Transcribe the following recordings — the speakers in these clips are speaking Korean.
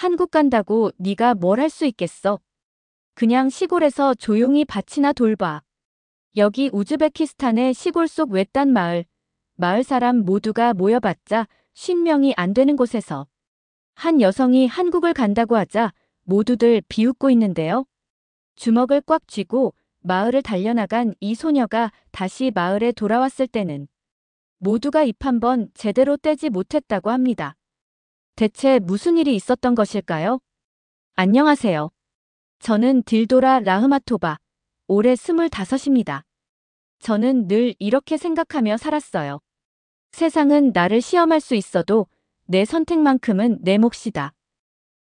한국 간다고 네가 뭘 할 수 있겠어. 그냥 시골에서 조용히 밭이나 돌봐. 여기 우즈베키스탄의 시골 속 외딴 마을. 마을 사람 모두가 모여봤자 50명이 안 되는 곳에서 한 여성이 한국을 간다고 하자 모두들 비웃고 있는데요. 주먹을 꽉 쥐고 마을을 달려나간 이 소녀가 다시 마을에 돌아왔을 때는 모두가 입 한 번 제대로 떼지 못했다고 합니다. 대체 무슨 일이 있었던 것일까요? 안녕하세요. 저는 딜도라 라흐마토바, 올해 25입니다. 저는 늘 이렇게 생각하며 살았어요. 세상은 나를 시험할 수 있어도 내 선택만큼은 내 몫이다.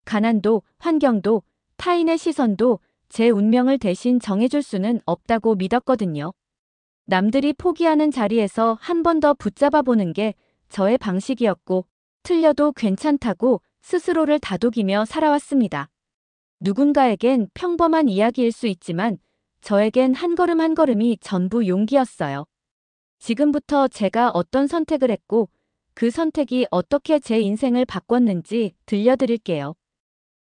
가난도, 환경도, 타인의 시선도 제 운명을 대신 정해줄 수는 없다고 믿었거든요. 남들이 포기하는 자리에서 한 번 더 붙잡아 보는 게 저의 방식이었고, 틀려도 괜찮다고 스스로를 다독이며 살아왔습니다. 누군가에겐 평범한 이야기일 수 있지만 저에겐 한 걸음 한 걸음이 전부 용기였어요. 지금부터 제가 어떤 선택을 했고 그 선택이 어떻게 제 인생을 바꿨는지 들려드릴게요.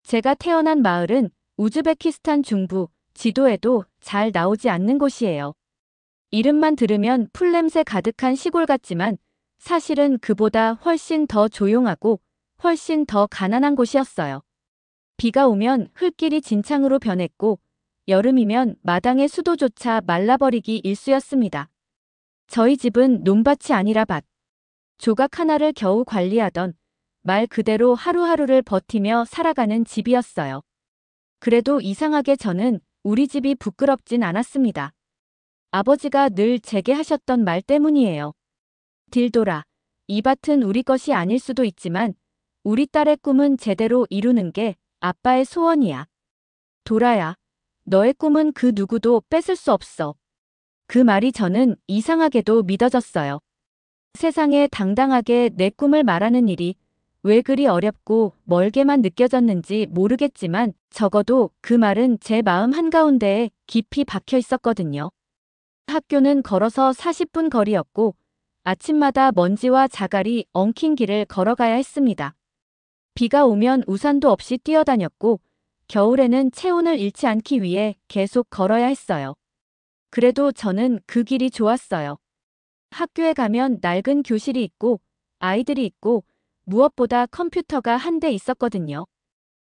제가 태어난 마을은 우즈베키스탄 중부, 지도에도 잘 나오지 않는 곳이에요. 이름만 들으면 풀냄새 가득한 시골 같지만 사실은 그보다 훨씬 더 조용하고 훨씬 더 가난한 곳이었어요. 비가 오면 흙길이 진창으로 변했고 여름이면 마당의 수도조차 말라버리기 일쑤였습니다. 저희 집은 논밭이 아니라 밭. 조각 하나를 겨우 관리하던 말 그대로 하루하루를 버티며 살아가는 집이었어요. 그래도 이상하게 저는 우리 집이 부끄럽진 않았습니다. 아버지가 늘 제게 하셨던 말 때문이에요. 딜도라, 이 밭은 우리 것이 아닐 수도 있지만 우리 딸의 꿈은 제대로 이루는 게 아빠의 소원이야. 도라야, 너의 꿈은 그 누구도 뺏을 수 없어. 그 말이 저는 이상하게도 믿어졌어요. 세상에 당당하게 내 꿈을 말하는 일이 왜 그리 어렵고 멀게만 느껴졌는지 모르겠지만 적어도 그 말은 제 마음 한가운데에 깊이 박혀 있었거든요. 학교는 걸어서 40분 거리였고 아침마다 먼지와 자갈이 엉킨 길을 걸어가야 했습니다. 비가 오면 우산도 없이 뛰어다녔고 겨울에는 체온을 잃지 않기 위해 계속 걸어야 했어요. 그래도 저는 그 길이 좋았어요. 학교에 가면 낡은 교실이 있고 아이들이 있고 무엇보다 컴퓨터가 한 대 있었거든요.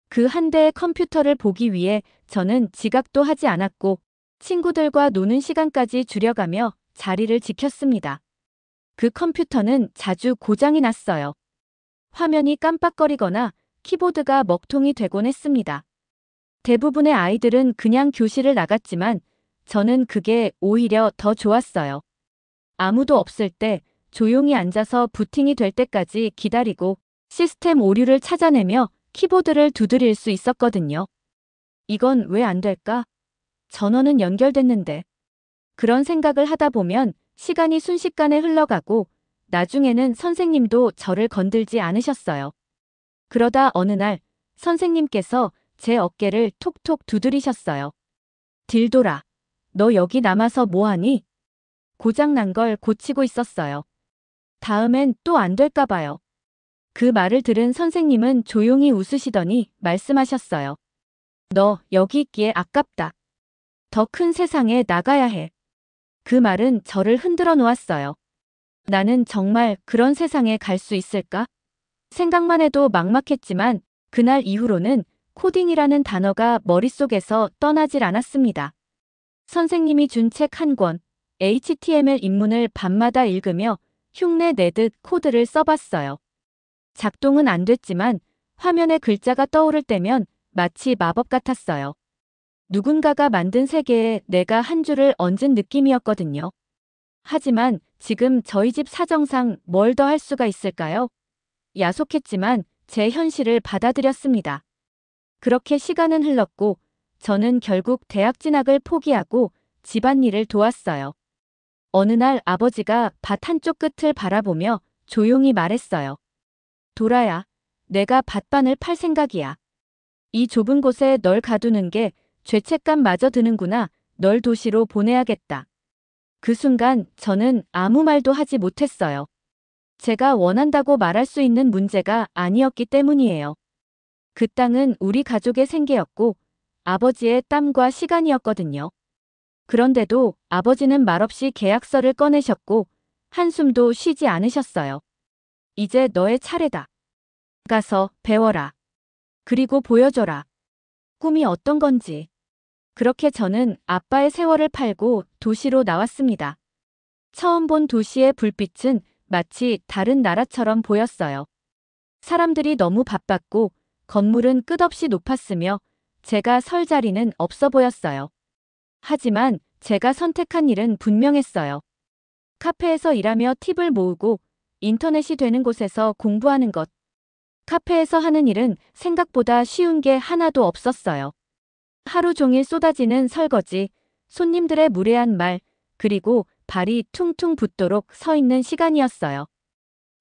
그 한 대의 컴퓨터를 보기 위해 저는 지각도 하지 않았고 친구들과 노는 시간까지 줄여가며 자리를 지켰습니다. 그 컴퓨터는 자주 고장이 났어요. 화면이 깜빡거리거나 키보드가 먹통이 되곤 했습니다. 대부분의 아이들은 그냥 교실을 나갔지만 저는 그게 오히려 더 좋았어요. 아무도 없을 때 조용히 앉아서 부팅이 될 때까지 기다리고 시스템 오류를 찾아내며 키보드를 두드릴 수 있었거든요. 이건 왜 안 될까? 전원은 연결됐는데. 그런 생각을 하다 보면 시간이 순식간에 흘러가고 나중에는 선생님도 저를 건들지 않으셨어요. 그러다 어느 날 선생님께서 제 어깨를 톡톡 두드리셨어요. 딜도라, 너 여기 남아서 뭐하니? 고장난 걸 고치고 있었어요. 다음엔 또 안 될까 봐요. 그 말을 들은 선생님은 조용히 웃으시더니 말씀하셨어요. 너 여기 있기에 아깝다. 더 큰 세상에 나가야 해. 그 말은 저를 흔들어 놓았어요. 나는 정말 그런 세상에 갈 수 있을까? 생각만 해도 막막했지만 그날 이후로는 코딩이라는 단어가 머릿속에서 떠나질 않았습니다. 선생님이 준 책 한 권, HTML 입문을 밤마다 읽으며 흉내 내듯 코드를 써봤어요. 작동은 안 됐지만 화면에 글자가 떠오를 때면 마치 마법 같았어요. 누군가가 만든 세계에 내가 한 줄을 얹은 느낌이었거든요. 하지만 지금 저희 집 사정상 뭘 더 할 수가 있을까요? 야속했지만 제 현실을 받아들였습니다. 그렇게 시간은 흘렀고 저는 결국 대학 진학을 포기하고 집안일을 도왔어요. 어느 날 아버지가 밭 한쪽 끝을 바라보며 조용히 말했어요. 도라야, 내가 밭반을 팔 생각이야. 이 좁은 곳에 널 가두는 게 죄책감마저 드는구나. 널 도시로 보내야겠다. 그 순간 저는 아무 말도 하지 못했어요. 제가 원한다고 말할 수 있는 문제가 아니었기 때문이에요. 그 땅은 우리 가족의 생계였고 아버지의 땀과 시간이었거든요. 그런데도 아버지는 말없이 계약서를 꺼내셨고 한숨도 쉬지 않으셨어요. 이제 너의 차례다. 가서 배워라. 그리고 보여줘라. 꿈이 어떤 건지. 그렇게 저는 아빠의 세월을 팔고 도시로 나왔습니다. 처음 본 도시의 불빛은 마치 다른 나라처럼 보였어요. 사람들이 너무 바빴고 건물은 끝없이 높았으며 제가 설 자리는 없어 보였어요. 하지만 제가 선택한 일은 분명했어요. 카페에서 일하며 팁을 모으고 인터넷이 되는 곳에서 공부하는 것. 카페에서 하는 일은 생각보다 쉬운 게 하나도 없었어요. 하루 종일 쏟아지는 설거지, 손님들의 무례한 말, 그리고 발이 퉁퉁 붓도록 서 있는 시간이었어요.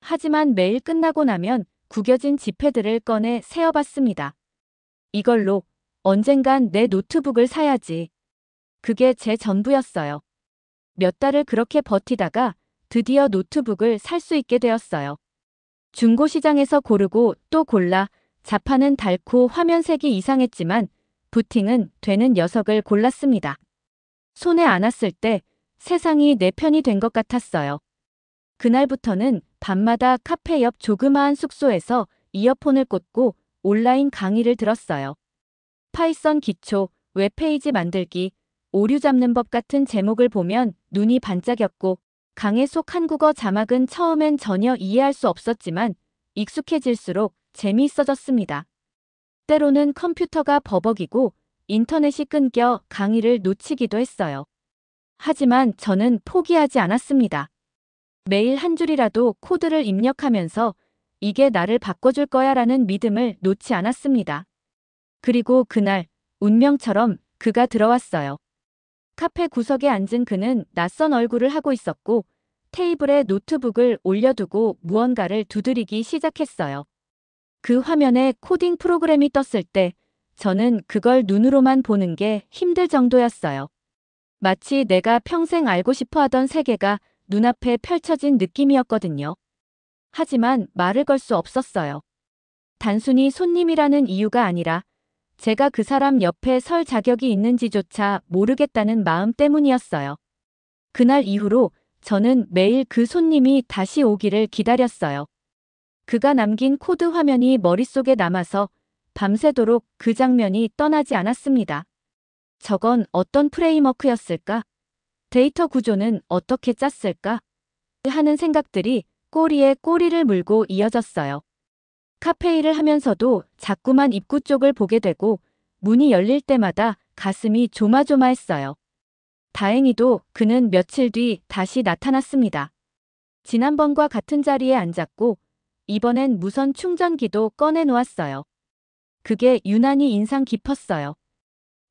하지만 매일 끝나고 나면 구겨진 지폐들을 꺼내 세어봤습니다. 이걸로 언젠간 내 노트북을 사야지. 그게 제 전부였어요. 몇 달을 그렇게 버티다가 드디어 노트북을 살 수 있게 되었어요. 중고시장에서 고르고 또 골라 자판은 닳고 화면색이 이상했지만 부팅은 되는 녀석을 골랐습니다. 손에 안았을 때 세상이 내 편이 된 것 같았어요. 그날부터는 밤마다 카페 옆 조그마한 숙소에서 이어폰을 꽂고 온라인 강의를 들었어요. 파이썬 기초, 웹페이지 만들기, 오류 잡는 법 같은 제목을 보면 눈이 반짝였고 강의 속 한국어 자막은 처음엔 전혀 이해할 수 없었지만 익숙해질수록 재미있어졌습니다. 때로는 컴퓨터가 버벅이고 인터넷이 끊겨 강의를 놓치기도 했어요. 하지만 저는 포기하지 않았습니다. 매일 한 줄이라도 코드를 입력하면서 이게 나를 바꿔줄 거야 라는 믿음을 놓지 않았습니다. 그리고 그날 운명처럼 그가 들어왔어요. 카페 구석에 앉은 그는 낯선 얼굴을 하고 있었고 테이블에 노트북을 올려두고 무언가를 두드리기 시작했어요. 그 화면에 코딩 프로그램이 떴을 때 저는 그걸 눈으로만 보는 게 힘들 정도였어요. 마치 내가 평생 알고 싶어 하던 세계가 눈앞에 펼쳐진 느낌이었거든요. 하지만 말을 걸 수 없었어요. 단순히 손님이라는 이유가 아니라 제가 그 사람 옆에 설 자격이 있는지조차 모르겠다는 마음 때문이었어요. 그날 이후로 저는 매일 그 손님이 다시 오기를 기다렸어요. 그가 남긴 코드 화면이 머릿속에 남아서 밤새도록 그 장면이 떠나지 않았습니다. 저건 어떤 프레임워크였을까? 데이터 구조는 어떻게 짰을까? 하는 생각들이 꼬리에 꼬리를 물고 이어졌어요. 카페 일을 하면서도 자꾸만 입구 쪽을 보게 되고 문이 열릴 때마다 가슴이 조마조마했어요. 다행히도 그는 며칠 뒤 다시 나타났습니다. 지난번과 같은 자리에 앉았고 이번엔 무선 충전기도 꺼내놓았어요. 그게 유난히 인상 깊었어요.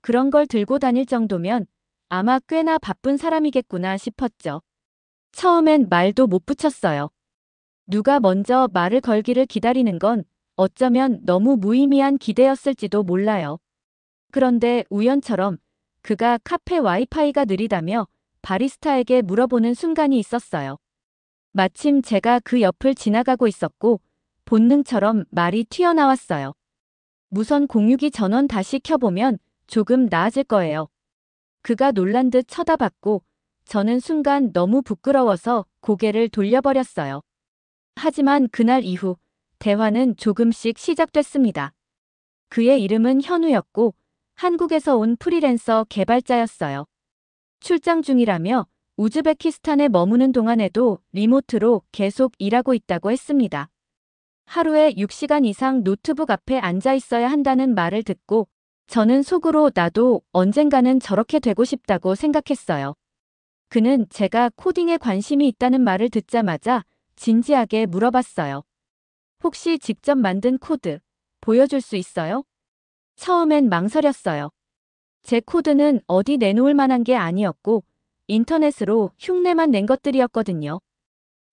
그런 걸 들고 다닐 정도면 아마 꽤나 바쁜 사람이겠구나 싶었죠. 처음엔 말도 못 붙였어요. 누가 먼저 말을 걸기를 기다리는 건 어쩌면 너무 무의미한 기대였을지도 몰라요. 그런데 우연처럼 그가 카페 와이파이가 느리다며 바리스타에게 물어보는 순간이 있었어요. 마침 제가 그 옆을 지나가고 있었고 본능처럼 말이 튀어나왔어요. 무선 공유기 전원 다시 켜보면 조금 나아질 거예요. 그가 놀란 듯 쳐다봤고 저는 순간 너무 부끄러워서 고개를 돌려버렸어요. 하지만 그날 이후 대화는 조금씩 시작됐습니다. 그의 이름은 현우였고 한국에서 온 프리랜서 개발자였어요. 출장 중이라며 우즈베키스탄에 머무는 동안에도 리모트로 계속 일하고 있다고 했습니다. 하루에 6시간 이상 노트북 앞에 앉아 있어야 한다는 말을 듣고 저는 속으로 나도 언젠가는 저렇게 되고 싶다고 생각했어요. 그는 제가 코딩에 관심이 있다는 말을 듣자마자 진지하게 물어봤어요. 혹시 직접 만든 코드 보여줄 수 있어요? 처음엔 망설였어요. 제 코드는 어디 내놓을 만한 게 아니었고 인터넷으로 흉내만 낸 것들이었거든요.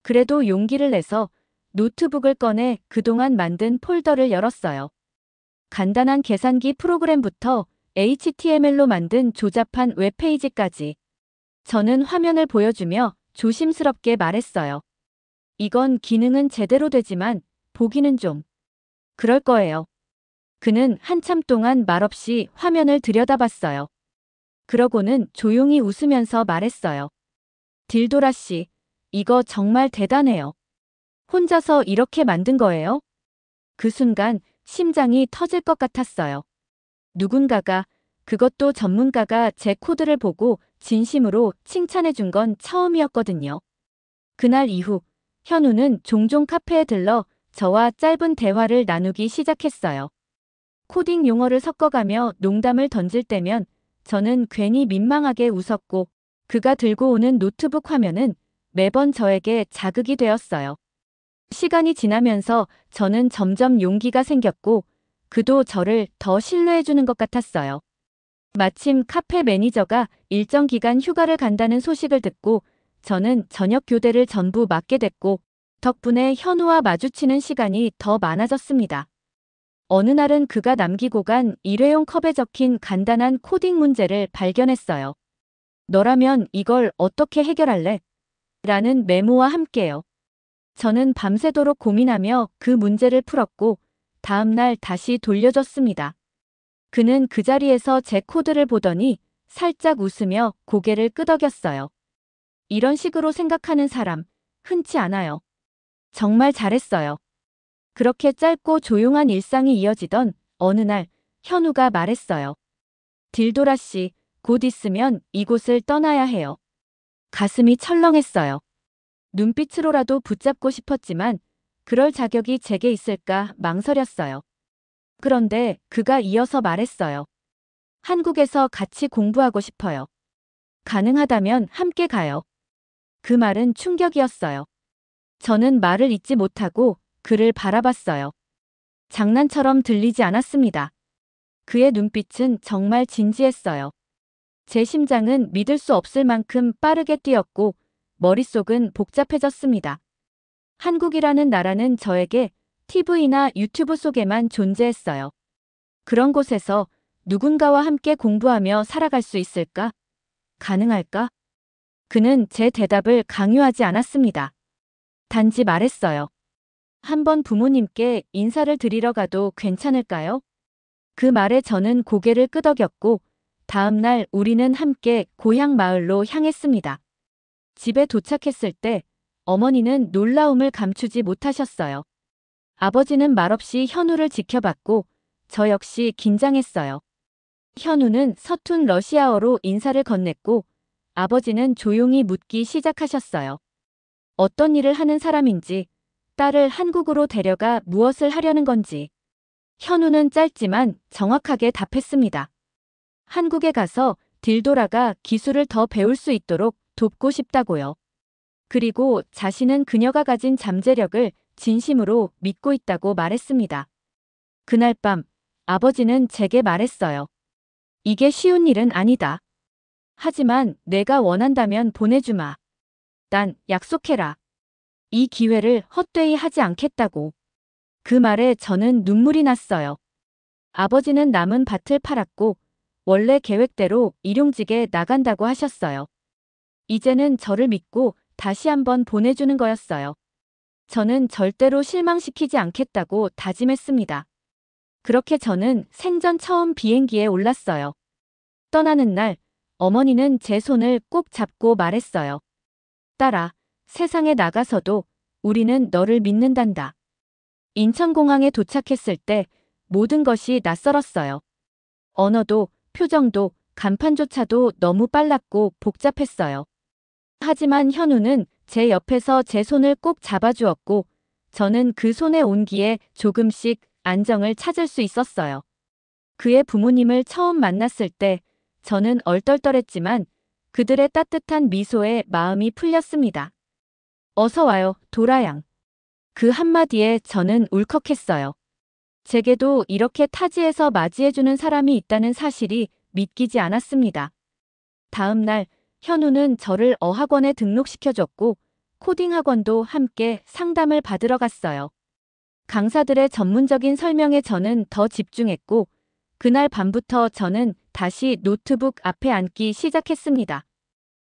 그래도 용기를 내서 노트북을 꺼내 그동안 만든 폴더를 열었어요. 간단한 계산기 프로그램부터 HTML로 만든 조잡한 웹페이지까지. 저는 화면을 보여주며 조심스럽게 말했어요. 이건 기능은 제대로 되지만 보기는 좀 그럴 거예요. 그는 한참 동안 말없이 화면을 들여다봤어요. 그러고는 조용히 웃으면서 말했어요. 딜도라 씨, 이거 정말 대단해요. 혼자서 이렇게 만든 거예요? 그 순간 심장이 터질 것 같았어요. 누군가가, 그것도 전문가가 제 코드를 보고 진심으로 칭찬해 준 건 처음이었거든요. 그날 이후 현우는 종종 카페에 들러 저와 짧은 대화를 나누기 시작했어요. 코딩 용어를 섞어가며 농담을 던질 때면 저는 괜히 민망하게 웃었고, 그가 들고 오는 노트북 화면은 매번 저에게 자극이 되었어요. 시간이 지나면서 저는 점점 용기가 생겼고, 그도 저를 더 신뢰해주는 것 같았어요. 마침 카페 매니저가 일정 기간 휴가를 간다는 소식을 듣고 저는 저녁 교대를 전부 맡게 됐고, 덕분에 현우와 마주치는 시간이 더 많아졌습니다. 어느 날은 그가 남기고 간 일회용 컵에 적힌 간단한 코딩 문제를 발견했어요. 너라면 이걸 어떻게 해결할래? 라는 메모와 함께요. 저는 밤새도록 고민하며 그 문제를 풀었고, 다음날 다시 돌려줬습니다. 그는 그 자리에서 제 코드를 보더니 살짝 웃으며 고개를 끄덕였어요. 이런 식으로 생각하는 사람 흔치 않아요. 정말 잘했어요. 그렇게 짧고 조용한 일상이 이어지던 어느 날 현우가 말했어요. 딜도라 씨, 곧 있으면 이곳을 떠나야 해요. 가슴이 철렁했어요. 눈빛으로라도 붙잡고 싶었지만 그럴 자격이 제게 있을까 망설였어요. 그런데 그가 이어서 말했어요. 한국에서 같이 공부하고 싶어요. 가능하다면 함께 가요. 그 말은 충격이었어요. 저는 말을 잇지 못하고 그를 바라봤어요. 장난처럼 들리지 않았습니다. 그의 눈빛은 정말 진지했어요. 제 심장은 믿을 수 없을 만큼 빠르게 뛰었고 머릿속은 복잡해졌습니다. 한국이라는 나라는 저에게 TV나 유튜브 속에만 존재했어요. 그런 곳에서 누군가와 함께 공부하며 살아갈 수 있을까? 가능할까? 그는 제 대답을 강요하지 않았습니다. 단지 말했어요. 한번 부모님께 인사를 드리러 가도 괜찮을까요? 그 말에 저는 고개를 끄덕였고 다음 날 우리는 함께 고향 마을로 향했습니다. 집에 도착했을 때 어머니는 놀라움을 감추지 못하셨어요. 아버지는 말없이 현우를 지켜봤고 저 역시 긴장했어요. 현우는 서툰 러시아어로 인사를 건넸고 아버지는 조용히 묻기 시작하셨어요. 어떤 일을 하는 사람인지, 딸을 한국으로 데려가 무엇을 하려는 건지. 현우는 짧지만 정확하게 답했습니다. 한국에 가서 딜도라가 기술을 더 배울 수 있도록 돕고 싶다고요. 그리고 자신은 그녀가 가진 잠재력을 진심으로 믿고 있다고 말했습니다. 그날 밤 아버지는 제게 말했어요. 이게 쉬운 일은 아니다. 하지만 내가 원한다면 보내주마. 난 약속해라. 이 기회를 헛되이 하지 않겠다고. 그 말에 저는 눈물이 났어요. 아버지는 남은 밭을 팔았고 원래 계획대로 일용직에 나간다고 하셨어요. 이제는 저를 믿고 다시 한번 보내주는 거였어요. 저는 절대로 실망시키지 않겠다고 다짐했습니다. 그렇게 저는 생전 처음 비행기에 올랐어요. 떠나는 날 어머니는 제 손을 꼭 잡고 말했어요. 딸아, 세상에 나가서도 우리는 너를 믿는단다. 인천공항에 도착했을 때 모든 것이 낯설었어요. 언어도 표정도 간판조차도 너무 빨랐고 복잡했어요. 하지만 현우는 제 옆에서 제 손을 꼭 잡아주었고 저는 그 손의 온기에 조금씩 안정을 찾을 수 있었어요. 그의 부모님을 처음 만났을 때 저는 얼떨떨했지만 그들의 따뜻한 미소에 마음이 풀렸습니다. 어서 와요, 도라양. 그 한마디에 저는 울컥했어요. 제게도 이렇게 타지에서 맞이해주는 사람이 있다는 사실이 믿기지 않았습니다. 다음 날 현우는 저를 어학원에 등록시켜줬고 코딩 학원도 함께 상담을 받으러 갔어요. 강사들의 전문적인 설명에 저는 더 집중했고 그날 밤부터 저는 다시 노트북 앞에 앉기 시작했습니다.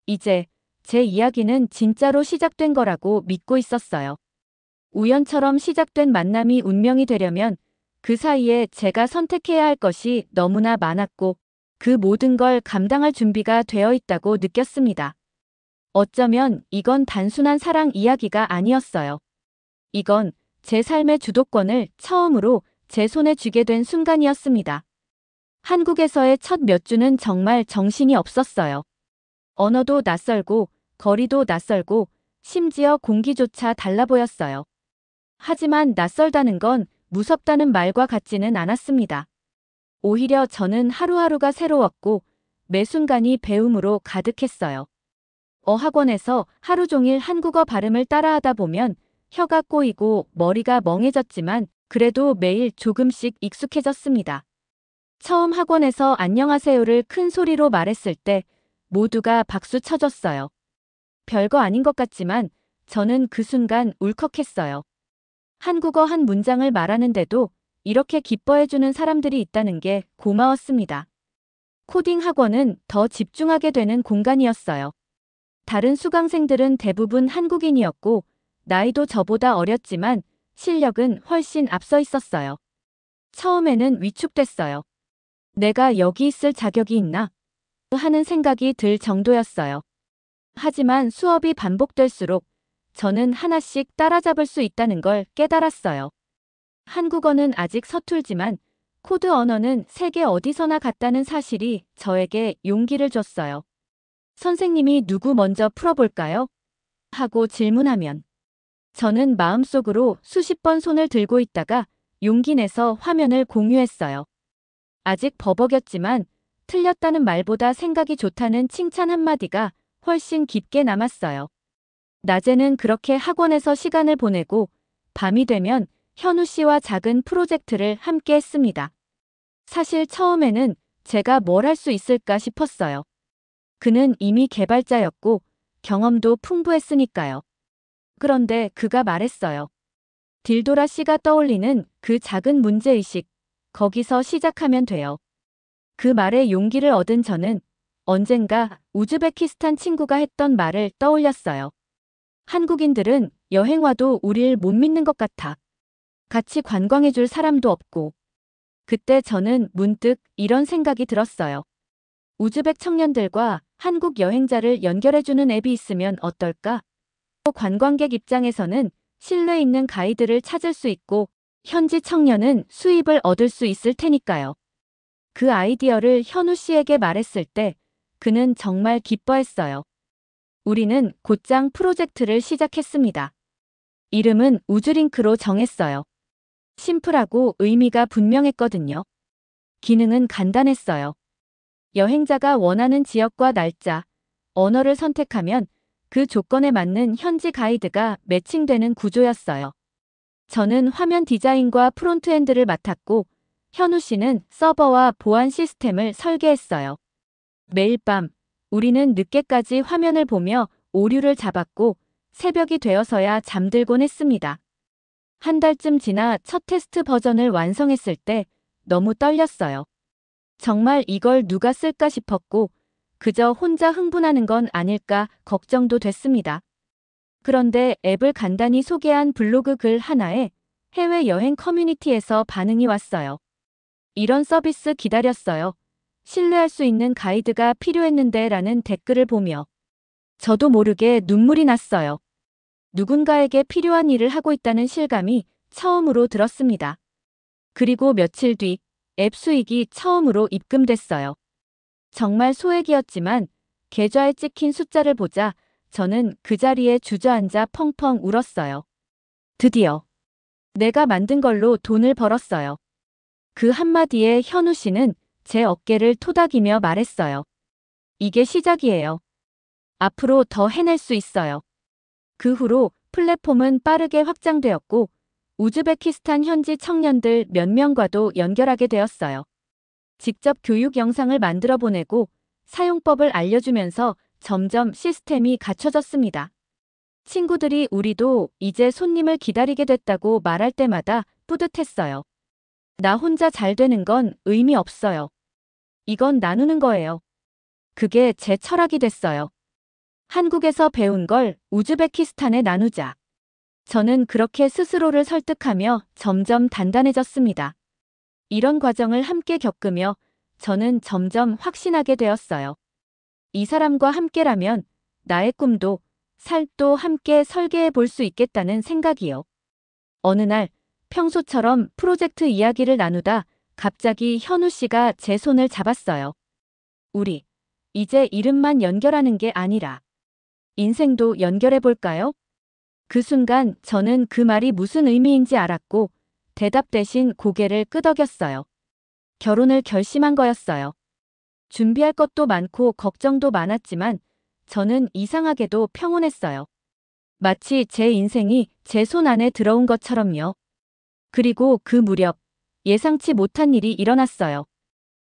이제 제 이야기는 진짜로 시작된 거라고 믿고 있었어요. 우연처럼 시작된 만남이 운명이 되려면 그 사이에 제가 선택해야 할 것이 너무나 많았고 그 모든 걸 감당할 준비가 되어 있다고 느꼈습니다. 어쩌면 이건 단순한 사랑 이야기가 아니었어요. 이건 제 삶의 주도권을 처음으로 제 손에 쥐게 된 순간이었습니다. 한국에서의 첫 몇 주는 정말 정신이 없었어요. 언어도 낯설고 거리도 낯설고 심지어 공기조차 달라 보였어요. 하지만 낯설다는 건 무섭다는 말과 같지는 않았습니다. 오히려 저는 하루하루가 새로웠고 매 순간이 배움으로 가득했어요. 어학원에서 하루 종일 한국어 발음을 따라하다 보면 혀가 꼬이고 머리가 멍해졌지만 그래도 매일 조금씩 익숙해졌습니다. 처음 학원에서 안녕하세요를 큰 소리로 말했을 때 모두가 박수 쳐줬어요. 별거 아닌 것 같지만 저는 그 순간 울컥했어요. 한국어 한 문장을 말하는데도 이렇게 기뻐해주는 사람들이 있다는 게 고마웠습니다. 코딩 학원은 더 집중하게 되는 공간이었어요. 다른 수강생들은 대부분 한국인이었고 나이도 저보다 어렸지만 실력은 훨씬 앞서 있었어요. 처음에는 위축됐어요. 내가 여기 있을 자격이 있나? 하는 생각이 들 정도였어요. 하지만 수업이 반복될수록 저는 하나씩 따라잡을 수 있다는 걸 깨달았어요. 한국어는 아직 서툴지만 코드 언어는 세계 어디서나 같다는 사실이 저에게 용기를 줬어요. 선생님이 누구 먼저 풀어볼까요? 하고 질문하면 저는 마음속으로 수십 번 손을 들고 있다가 용기 내서 화면을 공유했어요. 아직 버벅였지만 틀렸다는 말보다 생각이 좋다는 칭찬 한마디가 훨씬 깊게 남았어요. 낮에는 그렇게 학원에서 시간을 보내고 밤이 되면 현우 씨와 작은 프로젝트를 함께 했습니다. 사실 처음에는 제가 뭘 할 수 있을까 싶었어요. 그는 이미 개발자였고 경험도 풍부했으니까요. 그런데 그가 말했어요. 딜도라 씨가 떠올리는 그 작은 문제의식, 거기서 시작하면 돼요. 그 말에 용기를 얻은 저는 언젠가 우즈베키스탄 친구가 했던 말을 떠올렸어요. 한국인들은 여행 와도 우릴 못 믿는 것 같아. 같이 관광해줄 사람도 없고. 그때 저는 문득 이런 생각이 들었어요. 우즈벡 청년들과 한국 여행자를 연결해주는 앱이 있으면 어떨까? 관광객 입장에서는 신뢰 있는 가이드를 찾을 수 있고 현지 청년은 수입을 얻을 수 있을 테니까요. 그 아이디어를 현우 씨에게 말했을 때 그는 정말 기뻐했어요. 우리는 곧장 프로젝트를 시작했습니다. 이름은 우즈링크로 정했어요. 심플하고 의미가 분명했거든요. 기능은 간단했어요. 여행자가 원하는 지역과 날짜, 언어를 선택하면 그 조건에 맞는 현지 가이드가 매칭되는 구조였어요. 저는 화면 디자인과 프론트엔드를 맡았고 현우 씨는 서버와 보안 시스템을 설계했어요. 매일 밤 우리는 늦게까지 화면을 보며 오류를 잡았고 새벽이 되어서야 잠들곤 했습니다. 한 달쯤 지나 첫 테스트 버전을 완성했을 때 너무 떨렸어요. 정말 이걸 누가 쓸까 싶었고 그저 혼자 흥분하는 건 아닐까 걱정도 됐습니다. 그런데 앱을 간단히 소개한 블로그 글 하나에 해외여행 커뮤니티에서 반응이 왔어요. 이런 서비스 기다렸어요. 신뢰할 수 있는 가이드가 필요했는데 라는 댓글을 보며 저도 모르게 눈물이 났어요. 누군가에게 필요한 일을 하고 있다는 실감이 처음으로 들었습니다. 그리고 며칠 뒤 앱 수익이 처음으로 입금됐어요. 정말 소액이었지만 계좌에 찍힌 숫자를 보자 저는 그 자리에 주저앉아 펑펑 울었어요. 드디어 내가 만든 걸로 돈을 벌었어요. 그 한마디에 현우 씨는 제 어깨를 토닥이며 말했어요. 이게 시작이에요. 앞으로 더 해낼 수 있어요. 그 후로 플랫폼은 빠르게 확장되었고 우즈베키스탄 현지 청년들 몇 명과도 연결하게 되었어요. 직접 교육 영상을 만들어 보내고 사용법을 알려주면서 점점 시스템이 갖춰졌습니다. 친구들이 우리도 이제 손님을 기다리게 됐다고 말할 때마다 뿌듯했어요. 나 혼자 잘 되는 건 의미 없어요. 이건 나누는 거예요. 그게 제 철학이 됐어요. 한국에서 배운 걸 우즈베키스탄에 나누자. 저는 그렇게 스스로를 설득하며 점점 단단해졌습니다. 이런 과정을 함께 겪으며 저는 점점 확신하게 되었어요. 이 사람과 함께라면 나의 꿈도 삶도 함께 설계해 볼 수 있겠다는 생각이요. 어느 날 평소처럼 프로젝트 이야기를 나누다 갑자기 현우 씨가 제 손을 잡았어요. 우리 이제 이름만 연결하는 게 아니라 인생도 연결해 볼까요? 그 순간 저는 그 말이 무슨 의미인지 알았고 대답 대신 고개를 끄덕였어요. 결혼을 결심한 거였어요. 준비할 것도 많고 걱정도 많았지만 저는 이상하게도 평온했어요. 마치 제 인생이 제 손 안에 들어온 것처럼요. 그리고 그 무렵 예상치 못한 일이 일어났어요.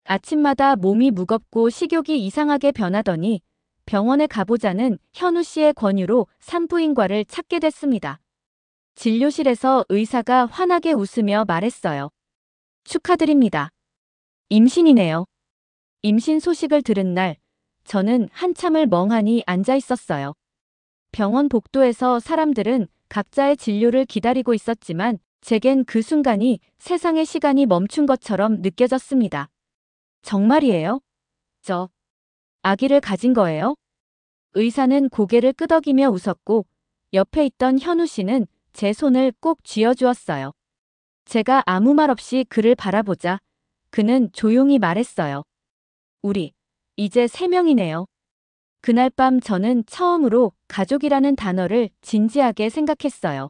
아침마다 몸이 무겁고 식욕이 이상하게 변하더니 병원에 가보자는 현우 씨의 권유로 산부인과를 찾게 됐습니다. 진료실에서 의사가 환하게 웃으며 말했어요. 축하드립니다. 임신이네요. 임신 소식을 들은 날 저는 한참을 멍하니 앉아 있었어요. 병원 복도에서 사람들은 각자의 진료를 기다리고 있었지만 제겐 그 순간이 세상의 시간이 멈춘 것처럼 느껴졌습니다. 정말이에요? 저 아기를 가진 거예요? 의사는 고개를 끄덕이며 웃었고 옆에 있던 현우 씨는 제 손을 꼭 쥐어주었어요. 제가 아무 말 없이 그를 바라보자 그는 조용히 말했어요. 우리 이제 3명이네요. 그날 밤 저는 처음으로 가족이라는 단어를 진지하게 생각했어요.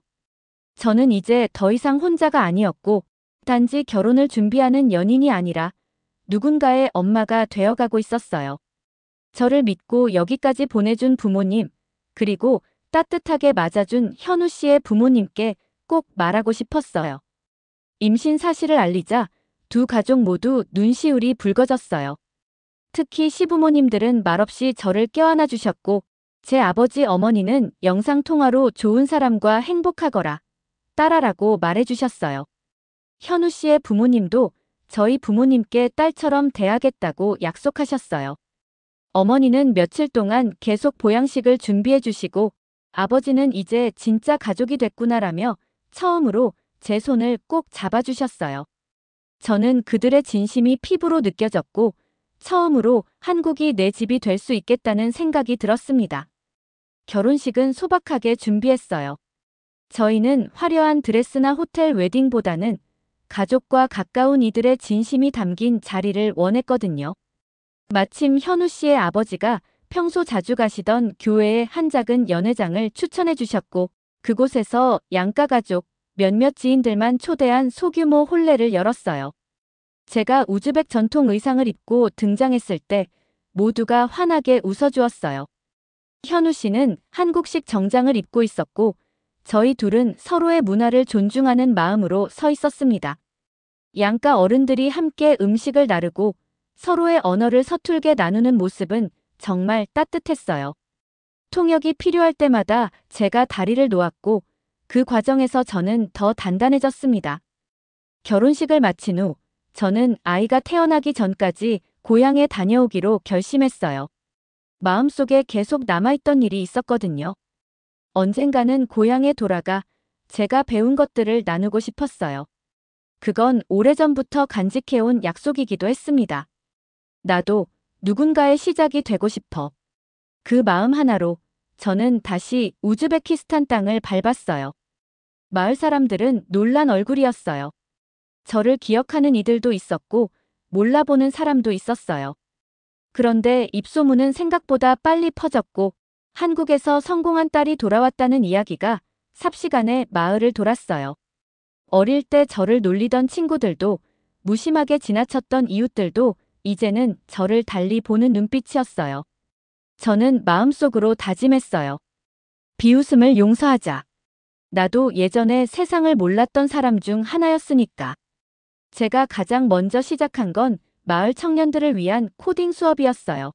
저는 이제 더 이상 혼자가 아니었고 단지 결혼을 준비하는 연인이 아니라 누군가의 엄마가 되어가고 있었어요. 저를 믿고 여기까지 보내준 부모님, 그리고 따뜻하게 맞아준 현우 씨의 부모님께 꼭 말하고 싶었어요. 임신 사실을 알리자 두 가족 모두 눈시울이 붉어졌어요. 특히 시부모님들은 말없이 저를 껴안아 주셨고 제 아버지 어머니는 영상통화로 좋은 사람과 행복하거라, 딸아라고 말해주셨어요. 현우 씨의 부모님도 저희 부모님께 딸처럼 대하겠다고 약속하셨어요. 어머니는 며칠 동안 계속 보양식을 준비해 주시고 아버지는 이제 진짜 가족이 됐구나라며 처음으로 제 손을 꼭 잡아주셨어요. 저는 그들의 진심이 피부로 느껴졌고 처음으로 한국이 내 집이 될 수 있겠다는 생각이 들었습니다. 결혼식은 소박하게 준비했어요. 저희는 화려한 드레스나 호텔 웨딩보다는 가족과 가까운 이들의 진심이 담긴 자리를 원했거든요. 마침 현우 씨의 아버지가 평소 자주 가시던 교회의 한 작은 연회장을 추천해 주셨고 그곳에서 양가 가족 몇몇 지인들만 초대한 소규모 혼례를 열었어요. 제가 우즈벡 전통 의상을 입고 등장했을 때 모두가 환하게 웃어주었어요. 현우 씨는 한국식 정장을 입고 있었고 저희 둘은 서로의 문화를 존중하는 마음으로 서 있었습니다. 양가 어른들이 함께 음식을 나르고 서로의 언어를 서툴게 나누는 모습은 정말 따뜻했어요. 통역이 필요할 때마다 제가 다리를 놓았고 그 과정에서 저는 더 단단해졌습니다. 결혼식을 마친 후 저는 아이가 태어나기 전까지 고향에 다녀오기로 결심했어요. 마음속에 계속 남아있던 일이 있었거든요. 언젠가는 고향에 돌아가 제가 배운 것들을 나누고 싶었어요. 그건 오래전부터 간직해온 약속이기도 했습니다. 나도 누군가의 시작이 되고 싶어. 그 마음 하나로 저는 다시 우즈베키스탄 땅을 밟았어요. 마을 사람들은 놀란 얼굴이었어요. 저를 기억하는 이들도 있었고 몰라보는 사람도 있었어요. 그런데 입소문은 생각보다 빨리 퍼졌고 한국에서 성공한 딸이 돌아왔다는 이야기가 삽시간에 마을을 돌았어요. 어릴 때 저를 놀리던 친구들도 무심하게 지나쳤던 이웃들도 이제는 저를 달리 보는 눈빛이었어요. 저는 마음속으로 다짐했어요. 비웃음을 용서하자. 나도 예전에 세상을 몰랐던 사람 중 하나였으니까. 제가 가장 먼저 시작한 건 마을 청년들을 위한 코딩 수업이었어요.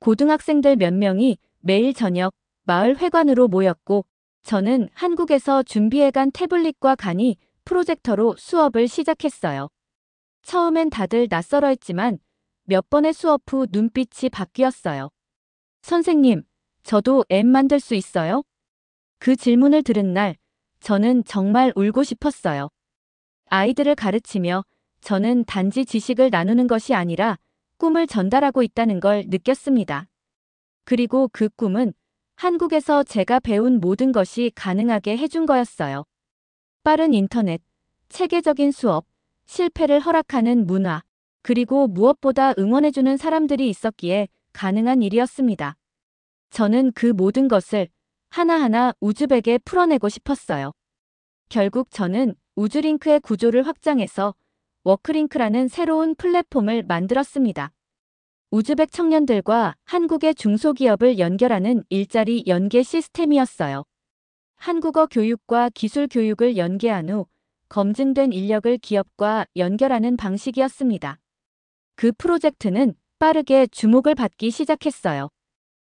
고등학생들 몇 명이 매일 저녁 마을 회관으로 모였고 저는 한국에서 준비해간 태블릿과 강의, 프로젝터로 수업을 시작했어요. 처음엔 다들 낯설어했지만 몇 번의 수업 후 눈빛이 바뀌었어요. 선생님, 저도 앱 만들 수 있어요? 그 질문을 들은 날 저는 정말 울고 싶었어요. 아이들을 가르치며 저는 단지 지식을 나누는 것이 아니라 꿈을 전달하고 있다는 걸 느꼈습니다. 그리고 그 꿈은 한국에서 제가 배운 모든 것이 가능하게 해준 거였어요. 빠른 인터넷, 체계적인 수업, 실패를 허락하는 문화, 그리고 무엇보다 응원해주는 사람들이 있었기에 가능한 일이었습니다. 저는 그 모든 것을 하나하나 우즈벡에 풀어내고 싶었어요. 결국 저는 우즈링크의 구조를 확장해서 워크링크라는 새로운 플랫폼을 만들었습니다. 우즈벡 청년들과 한국의 중소기업을 연결하는 일자리 연계 시스템이었어요. 한국어 교육과 기술 교육을 연계한 후 검증된 인력을 기업과 연결하는 방식이었습니다. 그 프로젝트는 빠르게 주목을 받기 시작했어요.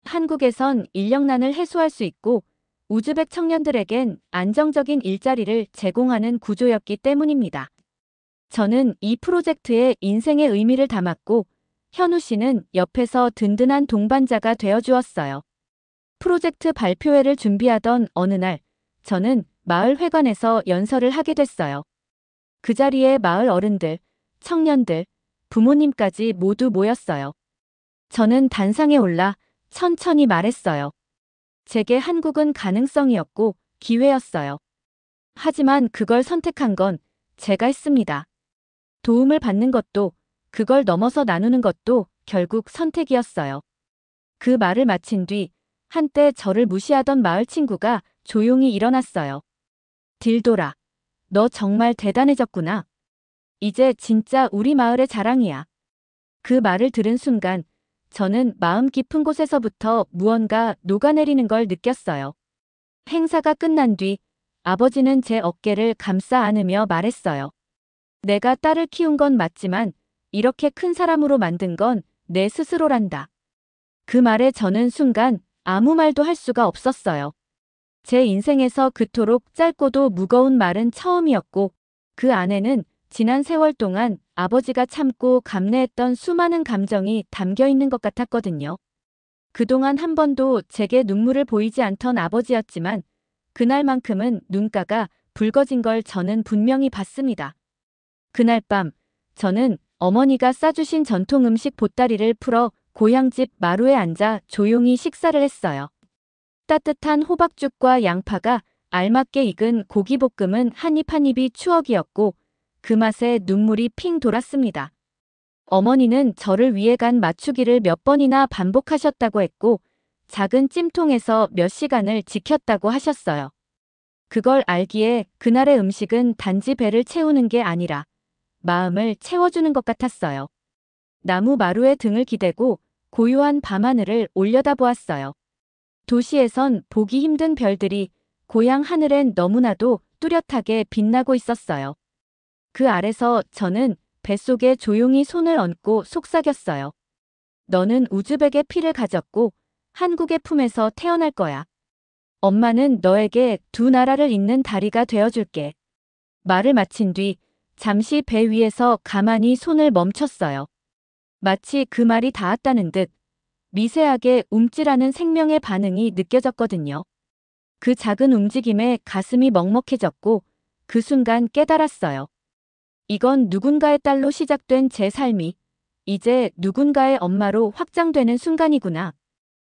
한국에선 인력난을 해소할 수 있고 우즈벡 청년들에겐 안정적인 일자리를 제공하는 구조였기 때문입니다. 저는 이 프로젝트에 인생의 의미를 담았고 현우 씨는 옆에서 든든한 동반자가 되어주었어요. 프로젝트 발표회를 준비하던 어느 날 저는 마을 회관에서 연설을 하게 됐어요. 그 자리에 마을 어른들, 청년들, 부모님까지 모두 모였어요. 저는 단상에 올라 천천히 말했어요. 제게 한국은 가능성이었고 기회였어요. 하지만 그걸 선택한 건 제가 했습니다. 도움을 받는 것도 그걸 넘어서 나누는 것도 결국 선택이었어요. 그 말을 마친 뒤 한때 저를 무시하던 마을 친구가 조용히 일어났어요. 딜돌아, 너 정말 대단해졌구나. 이제 진짜 우리 마을의 자랑이야. 그 말을 들은 순간 저는 마음 깊은 곳에서부터 무언가 녹아내리는 걸 느꼈어요. 행사가 끝난 뒤 아버지는 제 어깨를 감싸 안으며 말했어요. 내가 딸을 키운 건 맞지만 이렇게 큰 사람으로 만든 건 내 스스로란다. 그 말에 저는 순간 아무 말도 할 수가 없었어요. 제 인생에서 그토록 짧고도 무거운 말은 처음이었고 그 안에는 지난 세월 동안 아버지가 참고 감내했던 수많은 감정이 담겨 있는 것 같았거든요. 그동안 한 번도 제게 눈물을 보이지 않던 아버지였지만 그날만큼은 눈가가 붉어진 걸 저는 분명히 봤습니다. 그날 밤 저는 어머니가 싸주신 전통 음식 보따리를 풀어 고향집 마루에 앉아 조용히 식사를 했어요. 따뜻한 호박죽과 양파가 알맞게 익은 고기볶음은 한 입 한 입이 추억이었고 그 맛에 눈물이 핑 돌았습니다. 어머니는 저를 위해 간 맞추기를 몇 번이나 반복하셨다고 했고 작은 찜통에서 몇 시간을 지켰다고 하셨어요. 그걸 알기에 그날의 음식은 단지 배를 채우는 게 아니라 마음을 채워주는 것 같았어요. 나무 마루에 등을 기대고 고요한 밤하늘을 올려다보았어요. 도시에선 보기 힘든 별들이 고향 하늘엔 너무나도 뚜렷하게 빛나고 있었어요. 그 아래서 저는 뱃속에 조용히 손을 얹고 속삭였어요. 너는 우즈벡의 피를 가졌고 한국의 품에서 태어날 거야. 엄마는 너에게 두 나라를 잇는 다리가 되어줄게. 말을 마친 뒤 잠시 배 위에서 가만히 손을 멈췄어요. 마치 그 말이 닿았다는 듯 미세하게 움찔하는 생명의 반응이 느껴졌거든요. 그 작은 움직임에 가슴이 먹먹해졌고 그 순간 깨달았어요. 이건 누군가의 딸로 시작된 제 삶이 이제 누군가의 엄마로 확장되는 순간이구나.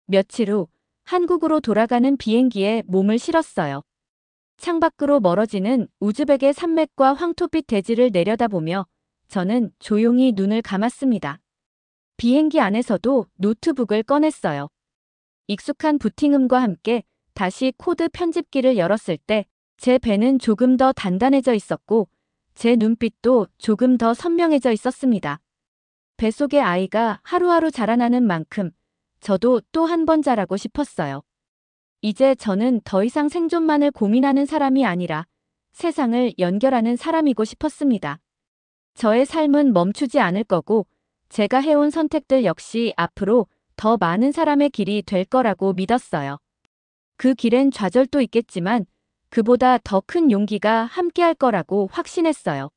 며칠 후 한국으로 돌아가는 비행기에 몸을 실었어요. 창밖으로 멀어지는 우즈벡의 산맥과 황토빛 대지를 내려다보며 저는 조용히 눈을 감았습니다. 비행기 안에서도 노트북을 꺼냈어요. 익숙한 부팅음과 함께 다시 코드 편집기를 열었을 때 제 배는 조금 더 단단해져 있었고 제 눈빛도 조금 더 선명해져 있었습니다. 뱃속의 아이가 하루하루 자라나는 만큼 저도 또 한 번 자라고 싶었어요. 이제 저는 더 이상 생존만을 고민하는 사람이 아니라 세상을 연결하는 사람이고 싶었습니다. 저의 삶은 멈추지 않을 거고 제가 해온 선택들 역시 앞으로 더 많은 사람의 길이 될 거라고 믿었어요. 그 길엔 좌절도 있겠지만 그보다 더 큰 용기가 함께할 거라고 확신했어요.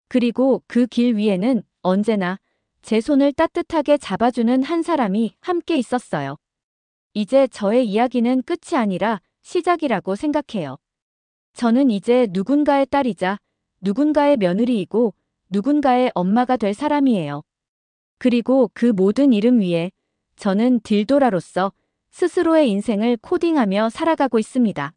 그리고 그 길 위에는 언제나 제 손을 따뜻하게 잡아주는 한 사람이 함께 있었어요. 이제 저의 이야기는 끝이 아니라 시작이라고 생각해요. 저는 이제 누군가의 딸이자 누군가의 며느리이고 누군가의 엄마가 될 사람이에요. 그리고 그 모든 이름 위에 저는 딜도라로서 스스로의 인생을 코딩하며 살아가고 있습니다.